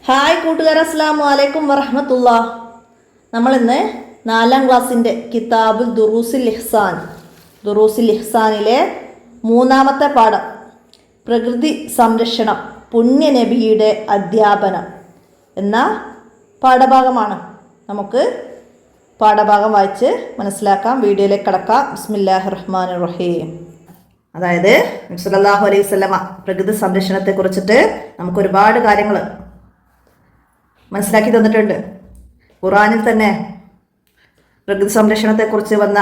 Hi കൂട്ടുകാർ, അസ്സലാമു അലൈക്കും വറഹ്മത്തുള്ളാ. നമ്മളിന്ന് 4ാം ക്ലാസ്സിൻ്റെ കിതാബുൽ ദുറൂസിൽ ഇഹ്സാനിലെ 3ാമത്തെ പാഠം പ്രകൃതി സംരക്ഷണം പുണ്യനബിയുടെ അധ്യാപനം എന്ന പാഠഭാഗമാണ്. നമുക്ക് പാഠഭാഗം വായിച്ച് മനസ്സിലാക്കാം. വീഡിയോയിലേക്ക് കടക്കാം. ബിസ്മില്ലാഹിർ റഹ്മാനിർ റഹീം. അതായത് നബി സല്ലല്ലാഹു അലൈഹി വസല്ലമ പ്രകൃതി സംരക്ഷണത്തെ കുറിച്ചിട്ട് നമുക്ക് ഒരുപാട് കാര്യങ്ങൾ മനസ്സിലാക്കി തന്നിട്ടുണ്ട്. ഖുർആനിൽ തന്നെ പ്രകൃതി സംരക്ഷണത്തെക്കുറിച്ച് വന്ന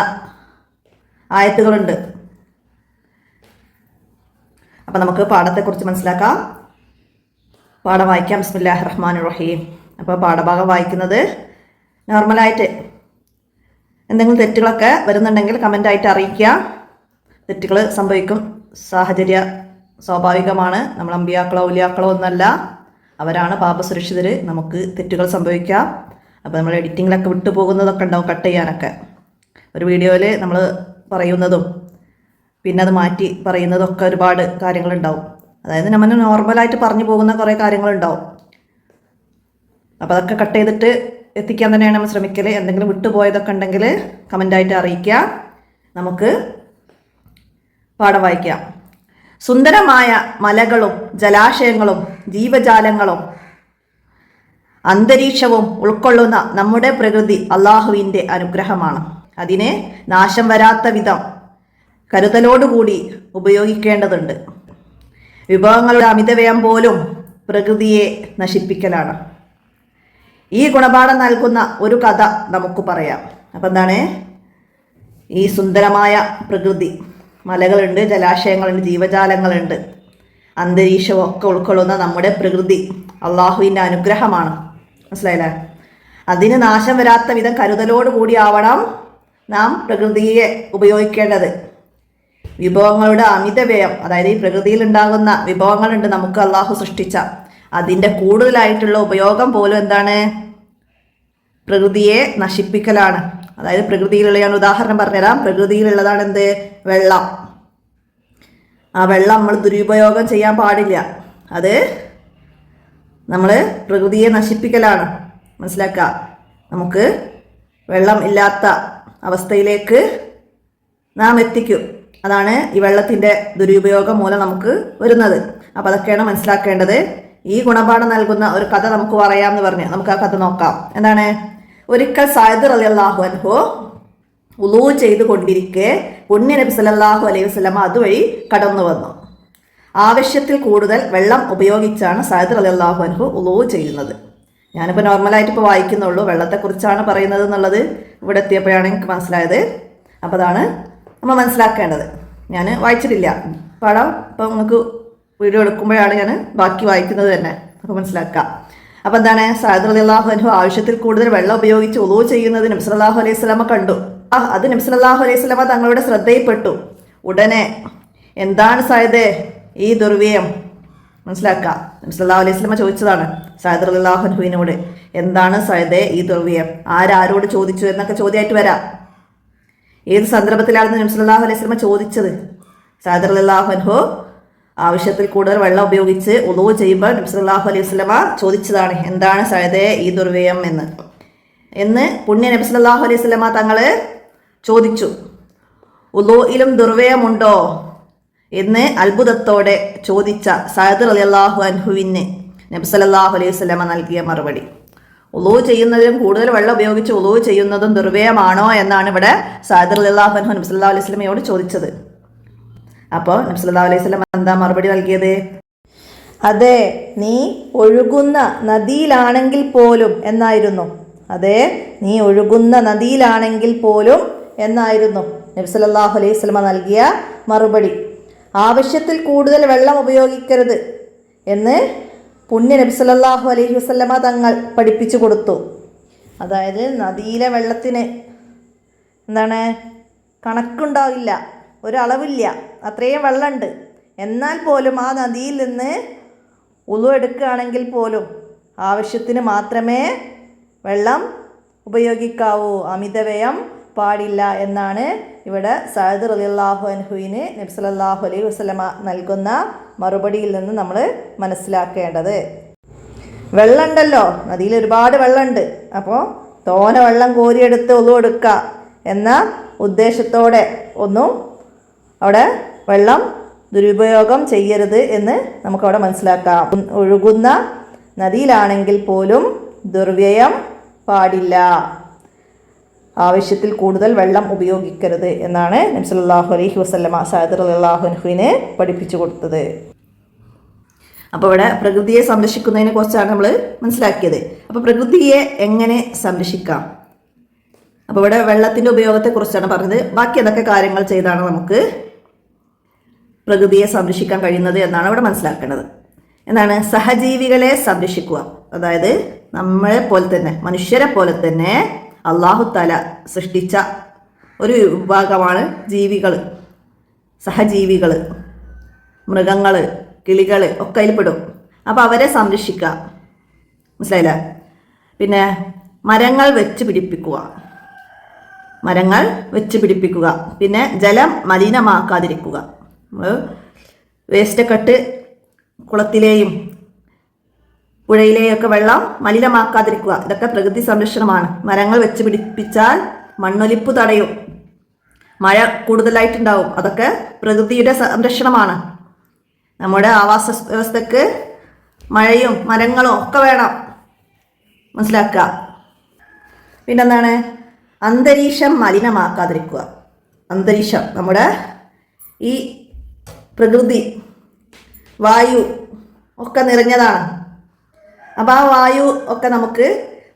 ആയത്തുകളുണ്ട്. അപ്പം നമുക്ക് പാഠത്തെക്കുറിച്ച് മനസ്സിലാക്കാം. പാഠം വായിക്കാം. ബിസ്മില്ലാഹിർ റഹ്മാനിർ റഹീം. അപ്പോൾ പാഠഭാഗം വായിക്കുന്നത് നോർമലായിട്ട് എന്തെങ്കിലും തെറ്റുകളൊക്കെ വരുന്നുണ്ടെങ്കിൽ കമൻ്റായിട്ട് അറിയിക്കുക. തെറ്റുകൾ സംഭവിക്കും, സാഹചര്യ സ്വാഭാവികമാണ്. നമ്മൾ അമ്പിയാക്കളോ ഔലിയാക്കളോ ഒന്നല്ല, അവരാണ് പാപസുരക്ഷിതർ. നമുക്ക് തെറ്റുകൾ സംഭവിക്കാം. അപ്പോൾ നമ്മൾ എഡിറ്റിങ്ങിലൊക്കെ വിട്ടു പോകുന്നതൊക്കെ ഉണ്ടാവും, കട്ട് ചെയ്യാനൊക്കെ. ഒരു വീഡിയോയിൽ നമ്മൾ പറയുന്നതും പിന്നെ അത് മാറ്റി പറയുന്നതൊക്കെ ഒരുപാട് കാര്യങ്ങളുണ്ടാവും. അതായത് നമ്മൾ നോർമലായിട്ട് പറഞ്ഞു പോകുന്ന കുറേ കാര്യങ്ങളുണ്ടാവും. അപ്പോൾ അതൊക്കെ കട്ട് ചെയ്തിട്ട് എത്തിക്കാൻ തന്നെയാണ് നമ്മൾ ശ്രമിക്കൽ. എന്തെങ്കിലും വിട്ടുപോയതൊക്കെ ഉണ്ടെങ്കിൽ കമൻ്റായിട്ട് അറിയിക്കുക. നമുക്ക് പാഠം വായിക്കാം. സുന്ദരമായ മലകളും ജലാശയങ്ങളും ജീവജാലങ്ങളും അന്തരീക്ഷവും ഉൾക്കൊള്ളുന്ന നമ്മുടെ പ്രകൃതി അള്ളാഹുവിൻ്റെ അനുഗ്രഹമാണ്. അതിനെ നാശം വരാത്ത വിധം കരുതലോടുകൂടി ഉപയോഗിക്കേണ്ടതുണ്ട്. വിഭവങ്ങളുടെ അമിതവ്യയം പോലും പ്രകൃതിയെ നശിപ്പിക്കലാണ്. ഈ ഗുണപാഠം നൽകുന്ന ഒരു കഥ നമുക്ക് പറയാം. അപ്പം എന്താണ് ഈ സുന്ദരമായ പ്രകൃതി? മലകളുണ്ട്, ജലാശയങ്ങളുണ്ട്, ജീവജാലങ്ങളുണ്ട്, അന്തരീക്ഷവും ഒക്കെ ഉൾക്കൊള്ളുന്ന നമ്മുടെ പ്രകൃതി അള്ളാഹുവിൻ്റെ അനുഗ്രഹമാണ്. മനസ്സിലായില്ലേ? അതിന് നാശം വരാത്ത വിധം കരുതലോടുകൂടി ആവണം നാം പ്രകൃതിയെ ഉപയോഗിക്കേണ്ടത്. വിഭവങ്ങളുടെ അമിതവ്യയം, അതായത് ഈ പ്രകൃതിയിൽ ഉണ്ടാകുന്ന വിഭവങ്ങളുണ്ട് നമുക്ക് അള്ളാഹു സൃഷ്ടിച്ച, അതിൻ്റെ കൂടുതലായിട്ടുള്ള ഉപയോഗം പോലും എന്താണ്? പ്രകൃതിയെ നശിപ്പിക്കലാണ്. അതായത് പ്രകൃതിയിലുള്ള, ഞാൻ ഉദാഹരണം പറഞ്ഞുതരാം. പ്രകൃതിയിലുള്ളതാണ് എന്ത്? വെള്ളം. ആ വെള്ളം നമ്മൾ ദുരുപയോഗം ചെയ്യാൻ പാടില്ല. അത് നമ്മൾ പ്രകൃതിയെ നശിപ്പിക്കലാണ്. മനസ്സിലാക്കുക. നമുക്ക് വെള്ളം ഇല്ലാത്ത അവസ്ഥയിലേക്ക് നാം എത്തിക്കും. അതാണ് ഈ വെള്ളത്തിൻ്റെ ദുരുപയോഗം മൂലം നമുക്ക് വരുന്നത്. അപ്പോൾ അതൊക്കെയാണ് മനസ്സിലാക്കേണ്ടത്. ഈ ഗുണപാഠം നൽകുന്ന ഒരു കഥ നമുക്ക് പറയാമെന്ന് പറഞ്ഞു. നമുക്ക് ആ കഥ നോക്കാം. എന്താണ്? ഒരിക്കൽ സഅദ് റളിയല്ലാഹു അൻഹു വുളൂ ചെയ്തു കൊണ്ടിരിക്കെ പുണ്യ നബി സല്ലല്ലാഹു അലൈഹി വസല്ലമ അതുവഴി കടന്നു വന്നു. ആവശ്യത്തിൽ കൂടുതൽ വെള്ളം ഉപയോഗിച്ചാണ് സഅദ് റളിയല്ലാഹു അൻഹു വുളൂ ചെയ്യുന്നത്. ഞാനിപ്പോൾ നോർമലായിട്ട് ഇപ്പോൾ വായിക്കുന്നുള്ളൂ. വെള്ളത്തെക്കുറിച്ചാണ് പറയുന്നത് എന്നുള്ളത് ഇവിടെ എത്തിയപ്പോഴാണ് എനിക്ക് മനസ്സിലായത്. അപ്പോൾ അതാണ് നമ്മൾ മനസ്സിലാക്കേണ്ടത്. ഞാൻ വായിച്ചിട്ടില്ല പാഠം. ഇപ്പോൾ നിങ്ങൾക്ക് വീഡിയോ എടുക്കുമ്പോഴാണ് ഞാൻ ബാക്കി വായിക്കുന്നത് തന്നെ. അപ്പോൾ മനസ്സിലാക്കാം. അപ്പോൾ എന്താണ്? സഅദ് റളിയല്ലാഹു അൻഹു ആവശ്യത്തിൽ കൂടുതൽ വെള്ളം ഉപയോഗിച്ച് വുളൂ ചെയ്യുന്നത് നബി സല്ലല്ലാഹു അലൈഹി വസല്ലമ കണ്ടു. അത് നബി സല്ലല്ലാഹു അലൈഹി വസല്ലമ തങ്ങളുടെ ശ്രദ്ധയിൽപ്പെട്ടു. ഉടനെ, എന്താണ് സഅദേ ഈ ദുർവ്യയം? മനസ്സിലാക്കുക. നബി സല്ലല്ലാഹു അലൈഹി വസല്ലമ ചോദിച്ചതാണ് സഅദ് റളിയല്ലാഹു അൻഹുവിനോട്, എന്താണ് സഅദേ ഈ ദുർവ്യയം? ആരോട് ചോദിച്ചു എന്നൊക്കെ ചോദ്യമായിട്ട് വരാം. ഏത് സന്ദർഭത്തിലാണ് നബി സല്ലല്ലാഹു അലൈഹി വസല്ലമ ചോദിച്ചത്? സഅദ് റളിയല്ലാഹു അൻഹു ആവശ്യത്തിൽ കൂടുതൽ വെള്ളം ഉപയോഗിച്ച് വുളൂ ചെയ്യുമ്പോൾ നബി സല്ലല്ലാഹു അലൈഹി വസല്ലമ ചോദിച്ചതാണ്, എന്താണ് സഅദേ ഈ ദുർവ്യയം എന്ന് പുണ്യ നബി സല്ലല്ലാഹു അലൈഹി വസല്ലമ തങ്ങൾ ചോദിച്ചു. വുളൂയിലും ദുർവ്യയമുണ്ടോ എന്ന് അത്ഭുതത്തോടെ ചോദിച്ച സഅദ് റളിയല്ലാഹു അൻഹുവിന് നബി സല്ലല്ലാഹു അലൈഹി വസല്ലമ നൽകിയ മറുപടി, വുളൂ ചെയ്യുന്നതിലും കൂടുതൽ വെള്ളം ഉപയോഗിച്ച് വുളൂ ചെയ്യുന്നതും ദുർവ്യയമാണോ എന്നാണ് ഇവിടെ സഅദ് റളിയല്ലാഹു അൻഹു നബി സല്ലല്ലാഹു അലൈഹി വസല്ലമയോട് ചോദിച്ചത്. അപ്പോൾ നബി സല്ലല്ലാഹു അലൈഹി വസല്ലം എന്താ മറുപടി നൽകിയത്? അതെ, നീ ഒഴുകുന്ന നദിയിലാണെങ്കിൽ പോലും എന്നായിരുന്നു. അതെ, നീ ഒഴുകുന്ന നദിയിലാണെങ്കിൽ പോലും എന്നായിരുന്നു നബി സല്ലല്ലാഹു അലൈഹി വസല്ലം നൽകിയ മറുപടി. ആവശ്യത്തിൽ കൂടുതൽ വെള്ളം ഉപയോഗിക്കരുത് എന്ന് പുണ്യ നബി സല്ലല്ലാഹു അലൈഹി വസല്ലം തങ്ങൾ പഠിപ്പിച്ചു കൊടുത്തു. അതായത് നദിയിലെ വെള്ളത്തിന് എന്താണ്? കണക്കുണ്ടാവില്ല, ഒരളവില്ല, അത്രയും വെള്ളമുണ്ട്. എന്നാൽ പോലും ആ നദിയിൽ നിന്ന് വുളൂ എടുക്കുകയാണെങ്കിൽ പോലും ആവശ്യത്തിന് മാത്രമേ വെള്ളം ഉപയോഗിക്കാവൂ, അമിതവ്യയം പാടില്ല എന്നാണ് ഇവിടെ സഅദ് റളിയല്ലാഹു അൻഹുവിന് നബി സല്ലല്ലാഹു അലൈഹി വസല്ലമ നൽകുന്ന മറുപടിയിൽ നിന്ന് നമ്മൾ മനസ്സിലാക്കേണ്ടത്. വെള്ളം ഉണ്ടല്ലോ, നദിയിൽ ഒരുപാട് വെള്ളമുണ്ട്. അപ്പോൾ തോനെ വെള്ളം കോരിയെടുത്ത് ഒന്നും എടുക്കുക എന്ന ഉദ്ദേശത്തോടെ ഒന്നും അവിടെ വെള്ളം ദുരുപയോഗം ചെയ്യരുത് എന്ന് നമുക്കവിടെ മനസ്സിലാക്കാം. ഒഴുകുന്ന നദിയിലാണെങ്കിൽ പോലും ദുർവ്യയം പാടില്ല, ആവശ്യത്തിൽ കൂടുതൽ വെള്ളം ഉപയോഗിക്കരുത് എന്നാണ് നബി സല്ലല്ലാഹു അലൈഹി വസല്ലമ സഅദ് റളിയല്ലാഹു അൻഹുവിനെ പഠിപ്പിച്ചു കൊടുത്തത്. അപ്പോൾ ഇവിടെ പ്രകൃതിയെ സംരക്ഷിക്കുന്നതിനെ കുറിച്ചാണ് നമ്മൾ മനസ്സിലാക്കിയത്. അപ്പോൾ പ്രകൃതിയെ എങ്ങനെ സംരക്ഷിക്കാം? അപ്പോൾ ഇവിടെ വെള്ളത്തിൻ്റെ ഉപയോഗത്തെക്കുറിച്ചാണ് പറഞ്ഞത്. ബാക്കി അതൊക്കെ കാര്യങ്ങൾ ചെയ്താണ് നമുക്ക് പ്രകൃതിയെ സംരക്ഷിക്കാൻ കഴിയുന്നത് എന്നാണ് ഇവിടെ മനസ്സിലാക്കേണ്ടത്. എന്താണ്? സഹജീവികളെ സംരക്ഷിക്കുക. അതായത് നമ്മളെ പോലെ തന്നെ, മനുഷ്യരെ പോലെ തന്നെ അല്ലാഹു തആല സൃഷ്ടിച്ച ഒരു വിഭാഗമാണ് ജീവികൾ, സഹജീവികൾ, മൃഗങ്ങൾ, കിളികൾ ഒക്കെ അതിൽപ്പെടും. അപ്പോൾ അവരെ സംരക്ഷിക്കുക. മനസ്സിലായില്ലേ? പിന്നെ മരങ്ങൾ വെച്ച് പിടിപ്പിക്കുക, മരങ്ങൾ വെച്ച് പിടിപ്പിക്കുക. പിന്നെ ജലം മലിനമാക്കാതിരിക്കുക. വേസ്റ്റൊക്കെ ഇട്ട് കുളത്തിലെയും പുഴയിലെയും ഒക്കെ വെള്ളം മലിനമാക്കാതിരിക്കുക. ഇതൊക്കെ പ്രകൃതി സംരക്ഷണമാണ്. മരങ്ങൾ വെച്ച് പിടിപ്പിച്ചാൽ മണ്ണൊലിപ്പ് തടയും, മഴ കൂടുതലായിട്ടുണ്ടാവും. അതൊക്കെ പ്രകൃതിയുടെ സംരക്ഷണമാണ്. നമ്മുടെ ആവാസ വ്യവസ്ഥക്ക് മഴയും മരങ്ങളും ഒക്കെ വേണം, മനസ്സിലാക്കുക. പിന്നെന്താണ്? അന്തരീക്ഷം മലിനമാക്കാതിരിക്കുക. അന്തരീക്ഷം, നമ്മുടെ ഈ പ്രകൃതി വായു ഒക്കെ നിറഞ്ഞതാണ്. അപ്പോൾ ആ വായു ഒക്കെ നമുക്ക്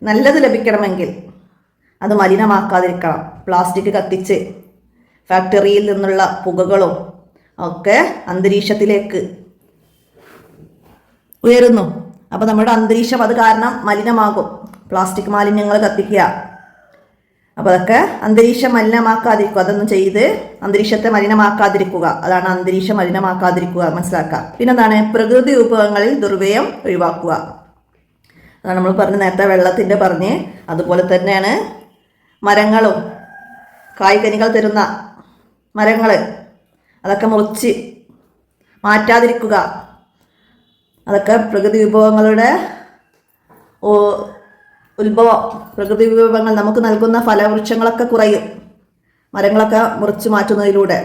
നല്ലത് ലഭിക്കണമെങ്കിൽ അത് മലിനമാക്കാതിരിക്കണം. പ്ലാസ്റ്റിക് കത്തിച്ച് ഫാക്ടറിയിൽ നിന്നുള്ള പുകകളും ഒക്കെ അന്തരീക്ഷത്തിലേക്ക് ഉയരുന്നു. അപ്പോൾ നമ്മുടെ അന്തരീക്ഷം അത് കാരണം മലിനമാകും. പ്ലാസ്റ്റിക് മാലിന്യങ്ങൾ കത്തിക്കുക, അപ്പോൾ അതൊക്കെ അന്തരീക്ഷം മലിനമാക്കാതിരിക്കുക. അതൊന്നും ചെയ്ത് അന്തരീക്ഷത്തെ മലിനമാക്കാതിരിക്കുക. അതാണ് അന്തരീക്ഷം മലിനമാക്കാതിരിക്കുക, മനസ്സിലാക്കുക. പിന്നെന്താണ്? പ്രകൃതി വിഭവങ്ങളിൽ ദുർവ്യയം ഒഴിവാക്കുക. അതാണ് നമ്മൾ പറഞ്ഞ് നേരത്തെ വെള്ളത്തിൻ്റെ പറഞ്ഞ്. അതുപോലെ തന്നെയാണ് മരങ്ങളും, കായ്കനികൾ തരുന്ന മരങ്ങൾ, അതൊക്കെ മുറിച്ച് മാറ്റാതിരിക്കുക. അതൊക്കെ പ്രകൃതി വിഭവങ്ങളുടെ ഉത്ഭവം. പ്രകൃതി വിഭവങ്ങൾ നമുക്ക് നൽകുന്ന ഫലവൃക്ഷങ്ങളൊക്കെ കുറയും, മരങ്ങളൊക്കെ മുറിച്ച് മാറ്റുന്നതിലൂടെ.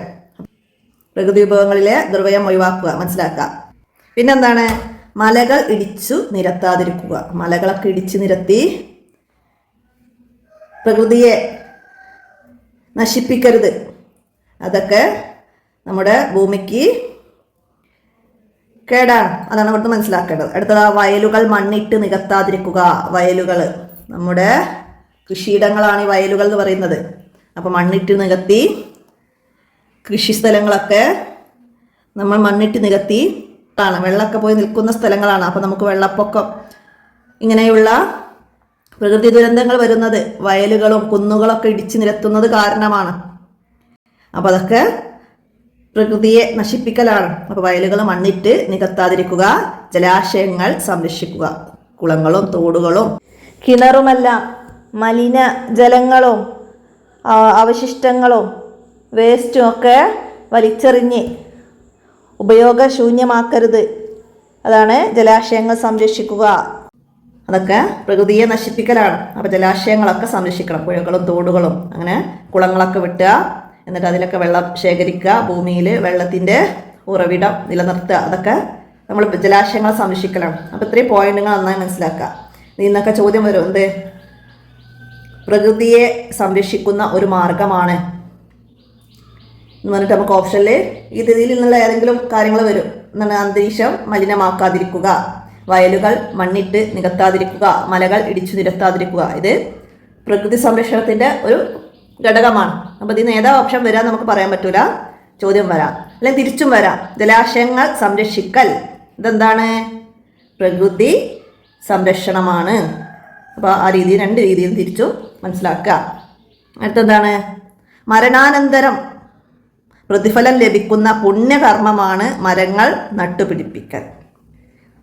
പ്രകൃതി വിഭവങ്ങളിലെ ദുർവ്യയം ഒഴിവാക്കുക, മനസ്സിലാക്കുക. പിന്നെന്താണ്? മലകൾ ഇടിച്ചു നിരത്താതിരിക്കുക. മലകളൊക്കെ ഇടിച്ചു നിരത്തി പ്രകൃതിയെ നശിപ്പിക്കരുത്. അതൊക്കെ നമ്മുടെ ഭൂമിക്ക് കേടാണ്. അതാണ് ഇവിടുത്തെ മനസ്സിലാക്കേണ്ടത്. അടുത്തത് വയലുകൾ മണ്ണിട്ട് നികത്താതിരിക്കുക. വയലുകൾ നമ്മുടെ കൃഷിയിടങ്ങളാണ് ഈ വയലുകൾ എന്ന് പറയുന്നത്. അപ്പോൾ മണ്ണിട്ട് നികത്തി, കൃഷിസ്ഥലങ്ങളൊക്കെ നമ്മൾ മണ്ണിട്ട് നികത്തി ആണ്, വെള്ളമൊക്കെ പോയി നിൽക്കുന്ന സ്ഥലങ്ങളാണ്. അപ്പോൾ നമുക്ക് വെള്ളപ്പൊക്കം ഇങ്ങനെയുള്ള പ്രകൃതി ദുരന്തങ്ങൾ വരുന്നത് വയലുകളും കുന്നുകളൊക്കെ ഇടിച്ചു നിരത്തുന്നത് കാരണമാണ്. അപ്പോൾ അതൊക്കെ പ്രകൃതിയെ നശിപ്പിക്കലാണ്. അപ്പോൾ വയലുകൾ മണ്ണിട്ട് നികത്താതിരിക്കുക. ജലാശയങ്ങൾ സംരക്ഷിക്കുക. കുളങ്ങളും തോടുകളും കിണറുമെല്ലാം മലിന ജലങ്ങളും അവശിഷ്ടങ്ങളും വേസ്റ്റും ഒക്കെ വലിച്ചെറിഞ്ഞ് ഉപയോഗശൂന്യമാക്കരുത്. അതാണ് ജലാശയങ്ങൾ സംരക്ഷിക്കുക. അതൊക്കെ പ്രകൃതിയെ നശിപ്പിക്കലാണ്. അപ്പോൾ ജലാശയങ്ങളൊക്കെ സംരക്ഷിക്കണം. പുഴകളും തോടുകളും അങ്ങനെ കുളങ്ങളൊക്കെ വിട്ടുക. എന്നിട്ട് അതിലൊക്കെ വെള്ളം ശേഖരിക്കുക. ഭൂമിയിൽ വെള്ളത്തിൻ്റെ ഉറവിടം നിലനിർത്തുക. അതൊക്കെ നമ്മൾ ജലാശയങ്ങൾ സംരക്ഷിക്കണം. അപ്പോൾ ഇത്രയും പോയിന്റുകൾ നന്നായി മനസ്സിലാക്കുക. ഇന്നൊക്കെ ചോദ്യം വരും, എന്ത്? പ്രകൃതിയെ സംരക്ഷിക്കുന്ന ഒരു മാർഗമാണ് എന്ന് പറഞ്ഞിട്ട് നമുക്ക് ഓപ്ഷനിൽ ഈ രീതിയിൽ നിന്നുള്ള ഏതെങ്കിലും കാര്യങ്ങൾ വരും. എന്താണ്? അന്തരീക്ഷം മലിനമാക്കാതിരിക്കുക, വയലുകൾ മണ്ണിട്ട് നികത്താതിരിക്കുക, മലകൾ ഇടിച്ചു നിരത്താതിരിക്കുക. ഇത് പ്രകൃതി സംരക്ഷണത്തിൻ്റെ ഒരു ഘടകമാണ്. അപ്പോൾ ഇതിന് ഏതാ ഓപ്ഷൻ വരാൻ നമുക്ക് പറയാൻ പറ്റൂല. ചോദ്യം വരാം, അല്ലെങ്കിൽ തിരിച്ചും വരാം. ജലാശയങ്ങൾ സംരക്ഷിക്കൽ ഇതെന്താണ്? പ്രകൃതി സംരക്ഷണമാണ്. അപ്പോൾ ആ രീതി, രണ്ട് രീതിയിൽ തിരിച്ചു മനസ്സിലാക്കുക. അടുത്തെന്താണ്? മരണാനന്തരം പ്രതിഫലം ലഭിക്കുന്ന പുണ്യകർമ്മമാണ് മരങ്ങൾ നട്ടുപിടിപ്പിക്കൽ.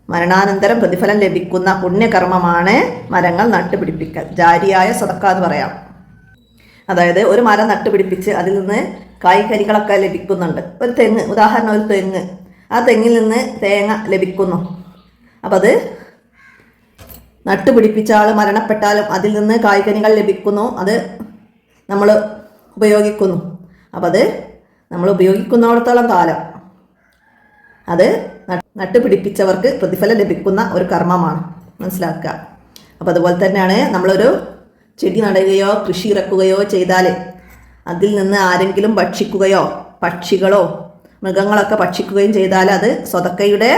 മരണാനന്തരം പ്രതിഫലം ലഭിക്കുന്ന പുണ്യകർമ്മമാണ് മരങ്ങൾ നട്ടുപിടിപ്പിക്കൽ. ജാരിയായ സദക്ക എന്ന് പറയാം. അതായത് ഒരു മരം നട്ടുപിടിപ്പിച്ച് അതിൽ നിന്ന് കായ്കനികളൊക്കെ ലഭിക്കുന്നുണ്ട്. ഒരു തെങ്ങ്, ഉദാഹരണം ഒരു തെങ്ങ്, ആ തെങ്ങിൽ നിന്ന് തേങ്ങ ലഭിക്കുന്നു. അപ്പം അത് നട്ടുപിടിപ്പിച്ച ആൾ മരണപ്പെട്ടാലും അതിൽ നിന്ന് കായ്കനികൾ ലഭിക്കുന്നു, അത് നമ്മൾ ഉപയോഗിക്കുന്നു. അപ്പം അത് നമ്മൾ ഉപയോഗിക്കുന്നിടത്തോളം കാലം അത് നട്ടുപിടിപ്പിച്ചവർക്ക് പ്രതിഫലം ലഭിക്കുന്ന ഒരു കർമ്മമാണ്, മനസ്സിലാക്കുക. അപ്പം അതുപോലെ തന്നെയാണ് നമ്മളൊരു ചെടി നടുകയോ കൃഷി ഇറക്കുകയോ ചെയ്താൽ അതിൽ നിന്ന് ആരെങ്കിലും ഭക്ഷിക്കുകയോ പക്ഷികളോ മൃഗങ്ങളൊക്കെ ഭക്ഷിക്കുകയും ചെയ്താൽ അത് സ്വതക്കയുടെ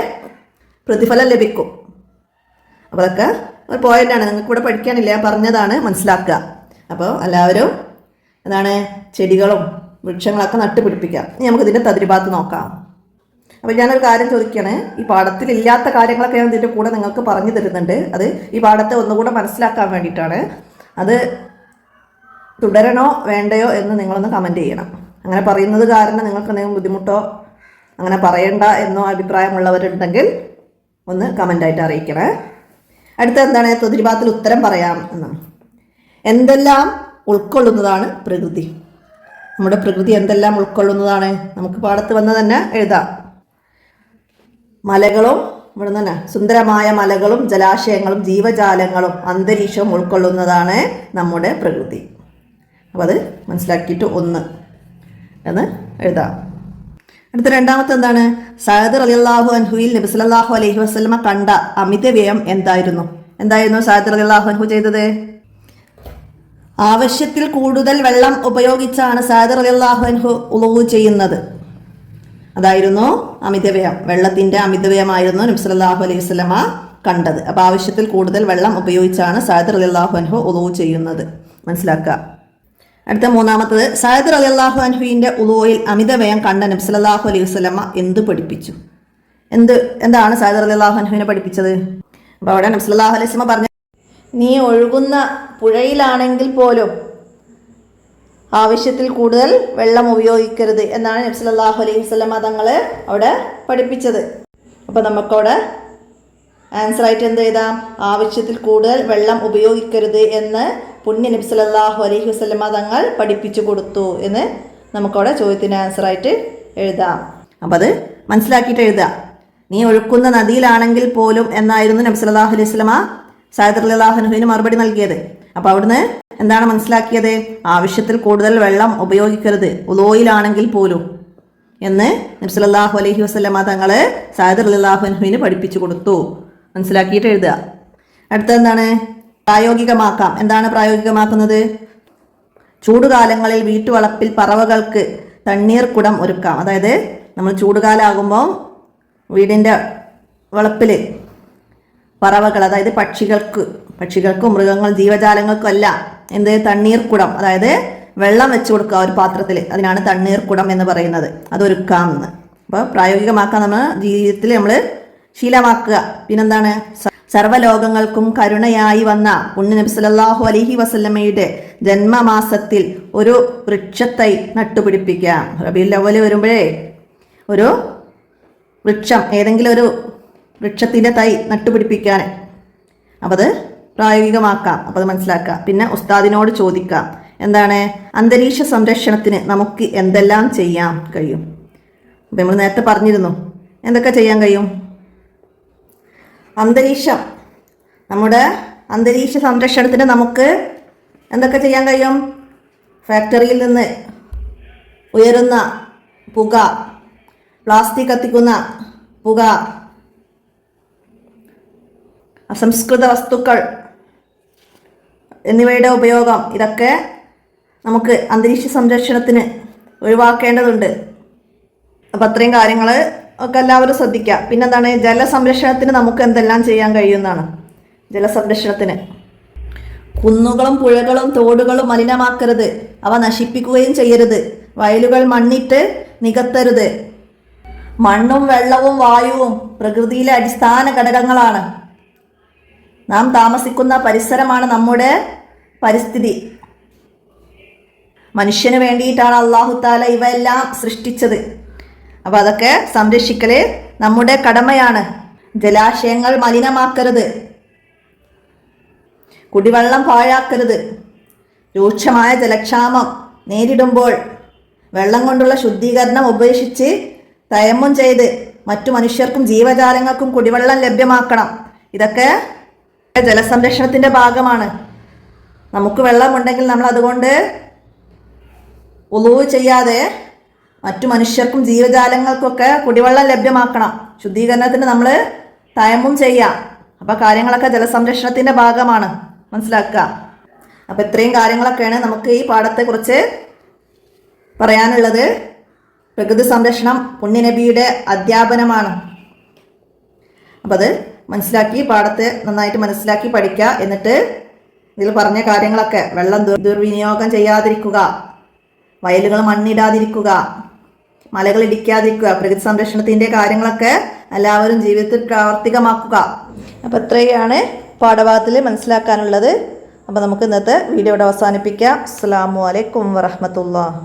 പ്രതിഫലം ലഭിക്കും. അപ്പോൾ അതൊക്കെ ഒരു പോയിന്റാണ്, നിങ്ങൾക്ക് ഇവിടെ പഠിക്കാനില്ല, പറഞ്ഞതാണ്, മനസ്സിലാക്കുക. അപ്പോൾ എല്ലാവരും എന്താണ് ചെടികളും വൃക്ഷങ്ങളൊക്കെ നട്ടുപിടിപ്പിക്കുക. ഇനി നമുക്കിതിൻ്റെ തദ്രിഭാഗത്ത് നോക്കാം. അപ്പോൾ ഞാനൊരു കാര്യം ചോദിക്കുകയാണ്, ഈ പാഠത്തിലില്ലാത്ത കാര്യങ്ങളൊക്കെ ഞാൻ ഇതിൻ്റെ കൂടെ നിങ്ങൾക്ക് പറഞ്ഞു തരുന്നുണ്ട്. അത് ഈ പാഠത്തെ ഒന്നുകൂടെ മനസ്സിലാക്കാൻ വേണ്ടിയിട്ടാണ്. അത് തുടരണോ വേണ്ടയോ എന്ന് നിങ്ങളൊന്ന് കമൻറ്റ് ചെയ്യണം. അങ്ങനെ പറയുന്നത് കാരണം നിങ്ങൾക്ക് എന്തെങ്കിലും ബുദ്ധിമുട്ടോ അങ്ങനെ പറയണ്ട എന്നോ അഭിപ്രായമുള്ളവരുണ്ടെങ്കിൽ ഒന്ന് കമൻ്റായിട്ട് അറിയിക്കണേ. അടുത്ത എന്താണ്, തദ്രിഭാഗത്തിൽ ഉത്തരം പറയാം എന്നാണ്. എന്തെല്ലാം ഉൾക്കൊള്ളുന്നതാണ് പ്രകൃതി? നമ്മുടെ പ്രകൃതി എന്തെല്ലാം ഉൾക്കൊള്ളുന്നതാണ്? നമുക്ക് പാടത്ത് വന്ന് തന്നെ എഴുതാം. മലകളും ഇവിടെ തന്നെ സുന്ദരമായ മലകളും ജലാശയങ്ങളും ജീവജാലങ്ങളും അന്തരീക്ഷവും ഉൾക്കൊള്ളുന്നതാണ് നമ്മുടെ പ്രകൃതി. അപ്പോൾ അത് മനസ്സിലാക്കിയിട്ട് 1 എന്ന് എഴുതാം. അടുത്ത രണ്ടാമത്തെ എന്താണ്, സഅദ് റളിയല്ലാഹു അൻഹുവിൽ നബി സല്ലല്ലാഹു അലൈഹി വസല്ലമ കണ്ട അമിത വ്യയം എന്തായിരുന്നു സഅദ് റളിയല്ലാഹു അൻഹു ചെയ്തത്? ആവശ്യത്തിൽ കൂടുതൽ വെള്ളം ഉപയോഗിച്ചാണ് സഅദ് റളിയല്ലാഹു അൻഹു ഉളൂ ചെയ്യുന്നത്. അതായിരുന്നു അമിതവ്യയം, വെള്ളത്തിന്റെ അമിതവ്യയമായിരുന്നു നബി സല്ലല്ലാഹു അലൈഹി വസല്ലമ കണ്ടത്. അപ്പോൾ ആവശ്യത്തിൽ കൂടുതൽ വെള്ളം ഉപയോഗിച്ചാണ് സഅദ് റളിയല്ലാഹു അൻഹു ഉളൂ ചെയ്യുന്നത്, മനസ്സിലാക്കുക. അടുത്ത മൂന്നാമത്തത്, സഅദ് റളിയല്ലാഹു അൻഹുവിന്റെ ഉളൂയിൽ അമിതവ്യയം കണ്ട നബി സല്ലല്ലാഹു അലൈഹി വസല്ലമ എന്ത് പഠിപ്പിച്ചു? എന്താണ് സഅദ് റളിയല്ലാഹു അൻഹുവിനെ പഠിപ്പിച്ചത്? അപ്പോൾ അവിടെ നബി സല്ലല്ലാഹു അലൈഹി വസല്ലമ പറഞ്ഞു, നീ ഒഴുകുന്ന പുഴയിലാണെങ്കിൽ പോലും ആവശ്യത്തിൽ കൂടുതൽ വെള്ളം ഉപയോഗിക്കരുത് എന്നാണ് നബി സല്ലല്ലാഹു അലൈഹി വസല്ലമ തങ്ങൾ അവിടെ പഠിപ്പിച്ചത്. അപ്പോൾ നമുക്കവിടെ ആൻസറായിട്ട് എന്ത് എഴുതാം? ആവശ്യത്തിൽ കൂടുതൽ വെള്ളം ഉപയോഗിക്കരുത് എന്ന് പുണ്യ നബി സല്ലല്ലാഹു അലൈഹി വസല്ലമ തങ്ങൾ പഠിപ്പിച്ചു കൊടുത്തു എന്ന് നമുക്കവിടെ ചോദ്യത്തിന് ആൻസറായിട്ട് എഴുതാം. അപ്പം അത് മനസ്സിലാക്കിയിട്ട് എഴുതാം. നീ ഒഴുക്കുന്ന നദിയിലാണെങ്കിൽ പോലും എന്നായിരുന്നു നബി സല്ലല്ലാഹു അലൈഹി വസല്ലമ സഅദ് റളിയല്ലാഹു അൻഹുവിന് മറുപടി നൽകിയത്. അപ്പോൾ അവിടുന്ന് എന്താണ് മനസ്സിലാക്കിയത്? ആവശ്യത്തിൽ കൂടുതൽ വെള്ളം ഉപയോഗിക്കരുത് ഉളൂയിലാണെങ്കിൽ പോലും എന്ന് നബി സല്ലല്ലാഹു അലൈഹി വസല്ലമ തങ്ങൾ സഅദ് റളിയല്ലാഹു അൻഹുവിന് പഠിപ്പിച്ചു കൊടുത്തു, മനസ്സിലാക്കിയിട്ട് എഴുതുക. അടുത്ത എന്താണ്, പ്രായോഗികമാക്കാം. എന്താണ് പ്രായോഗികമാക്കുന്നത്? ചൂടുകാലങ്ങളിൽ വീട്ടുവളപ്പിൽ പറവകൾക്ക് തണ്ണീർ കുടം ഒരുക്കാം. അതായത് നമ്മൾ ചൂടുകാലമാകുമ്പോൾ വീടിൻ്റെ വളപ്പിൽ പറവകൾ, അതായത് പക്ഷികൾക്കും മൃഗങ്ങൾ ജീവജാലങ്ങൾക്കും എല്ലാം എന്ത് തണ്ണീർക്കുടം, അതായത് വെള്ളം വെച്ച് കൊടുക്കുക ഒരു പാത്രത്തിൽ, അതിനാണ് തണ്ണീർക്കുടം എന്ന് പറയുന്നത്, അതൊരുക്കാം എന്ന്. അപ്പോൾ പ്രായോഗികമാക്കാൻ നമ്മൾ ജീവിതത്തിൽ നമ്മൾ ശീലമാക്കുക. പിന്നെന്താണ്, സർവ്വലോകങ്ങൾക്കും കരുണയായി വന്ന പുണ്യ നബി സല്ലല്ലാഹു അലൈഹി വസല്ലമയുടെ ജന്മമാസത്തിൽ ഒരു വൃക്ഷത്തൈ നട്ടുപിടിപ്പിക്കുക. റബീഉൽ അവ്വൽ വരുമ്പോഴേ ഒരു വൃക്ഷം, ഏതെങ്കിലും ഒരു വൃക്ഷത്തിൻ്റെ തൈ നട്ടുപിടിപ്പിക്കാൻ, അപ്പം അത് പ്രായോഗികമാക്കാം. അപ്പോൾ അത് മനസ്സിലാക്കുക. പിന്നെ ഉസ്താദിനോട് ചോദിക്കാം, എന്താണ് അന്തരീക്ഷ സംരക്ഷണത്തിന് നമുക്ക് എന്തെല്ലാം ചെയ്യാൻ കഴിയും? അപ്പം നമ്മൾ നേരത്തെ പറഞ്ഞിരുന്നു എന്തൊക്കെ ചെയ്യാൻ കഴിയും. നമ്മുടെ അന്തരീക്ഷ സംരക്ഷണത്തിന് നമുക്ക് എന്തൊക്കെ ചെയ്യാൻ കഴിയും? ഫാക്ടറിയിൽ നിന്ന് ഉയരുന്ന പുക, പ്ലാസ്റ്റിക് കത്തിക്കുന്ന പുക, അസംസ്കൃത വസ്തുക്കൾ എന്നിവയുടെ ഉപയോഗം, ഇതൊക്കെ നമുക്ക് അന്തരീക്ഷ സംരക്ഷണത്തിന് ഒഴിവാക്കേണ്ടതുണ്ട്. അപ്പം അത്രയും കാര്യങ്ങൾ ഒക്കെ എല്ലാവരും ശ്രദ്ധിക്കുക. പിന്നെന്താണ്, ജലസംരക്ഷണത്തിന് നമുക്ക് എന്തെല്ലാം ചെയ്യാൻ കഴിയുന്നതാണ്. ജലസംരക്ഷണത്തിന് കുന്നുകളും പുഴകളും തോടുകളും മലിനമാക്കരുത്, അവ നശിപ്പിക്കുകയും ചെയ്യരുത്. വയലുകൾ മണ്ണിട്ട് നികത്തരുത്. മണ്ണും വെള്ളവും വായുവും പ്രകൃതിയിലെ അടിസ്ഥാന ഘടകങ്ങളാണ്. നാം താമസിക്കുന്ന പരിസരമാണ് നമ്മുടെ പരിസ്ഥിതി. മനുഷ്യന് വേണ്ടിയിട്ടാണ് അല്ലാഹു തആല ഇവയെല്ലാം സൃഷ്ടിച്ചത്. അപ്പോൾ അതൊക്കെ സംരക്ഷിക്കല് നമ്മുടെ കടമയാണ്. ജലാശയങ്ങൾ മലിനമാക്കരുത്, കുടിവെള്ളം പാഴാക്കരുത്. രൂക്ഷമായ ജലക്ഷാമം നേരിടുമ്പോൾ വെള്ളം കൊണ്ടുള്ള ശുദ്ധീകരണം ഉപേക്ഷിച്ച് തയമ്മും ചെയ്ത് മറ്റു മനുഷ്യർക്കും ജീവജാലങ്ങൾക്കും കുടിവെള്ളം ലഭ്യമാക്കണം. ഇതൊക്കെ ജലസംരക്ഷണത്തിന്റെ ഭാഗമാണ്. നമുക്ക് വെള്ളമുണ്ടെങ്കിൽ നമ്മൾ അതുകൊണ്ട് ഉളൂ ചെയ്യാതെ മറ്റു മനുഷ്യർക്കും ജീവജാലങ്ങൾക്കൊക്കെ കുടിവെള്ളം ലഭ്യമാക്കണം. ശുദ്ധീകരണത്തിന് നമ്മൾ തയമ്മും ചെയ്യാം. അപ്പൊ കാര്യങ്ങളൊക്കെ ജലസംരക്ഷണത്തിന്റെ ഭാഗമാണ്, മനസ്സിലാക്കുക. അപ്പൊ ഇത്രയും കാര്യങ്ങളൊക്കെയാണ് നമുക്ക് ഈ പാഠത്തെക്കുറിച്ച് പറയാനുള്ളത്. പ്രകൃതി സംരക്ഷണം പുണ്യനബിയുടെ അധ്യാപനമാണ്. അപ്പം അത് മനസ്സിലാക്കി, പാഠത്തെ നന്നായിട്ട് മനസ്സിലാക്കി പഠിക്കുക. എന്നിട്ട് ഇതിൽ പറഞ്ഞ കാര്യങ്ങളൊക്കെ, വെള്ളം ദുർവിനിയോഗം ചെയ്യാതിരിക്കുക, വയലുകൾ മണ്ണിടാതിരിക്കുക, മലകൾ ഇടിക്കാതിരിക്കുക, പ്രകൃതി സംരക്ഷണത്തിൻ്റെ കാര്യങ്ങളൊക്കെ എല്ലാവരും ജീവിതത്തിൽ പ്രാവർത്തികമാക്കുക. അപ്പം ഇത്രയാണ് പാഠഭാഗത്തിൽ മനസ്സിലാക്കാനുള്ളത്. അപ്പം നമുക്ക് ഇന്നത്തെ വീഡിയോ ഇവിടെ അവസാനിപ്പിക്കാം. അസ്സലാമു അലൈക്കും വറഹ്മത്തുള്ളാഹി.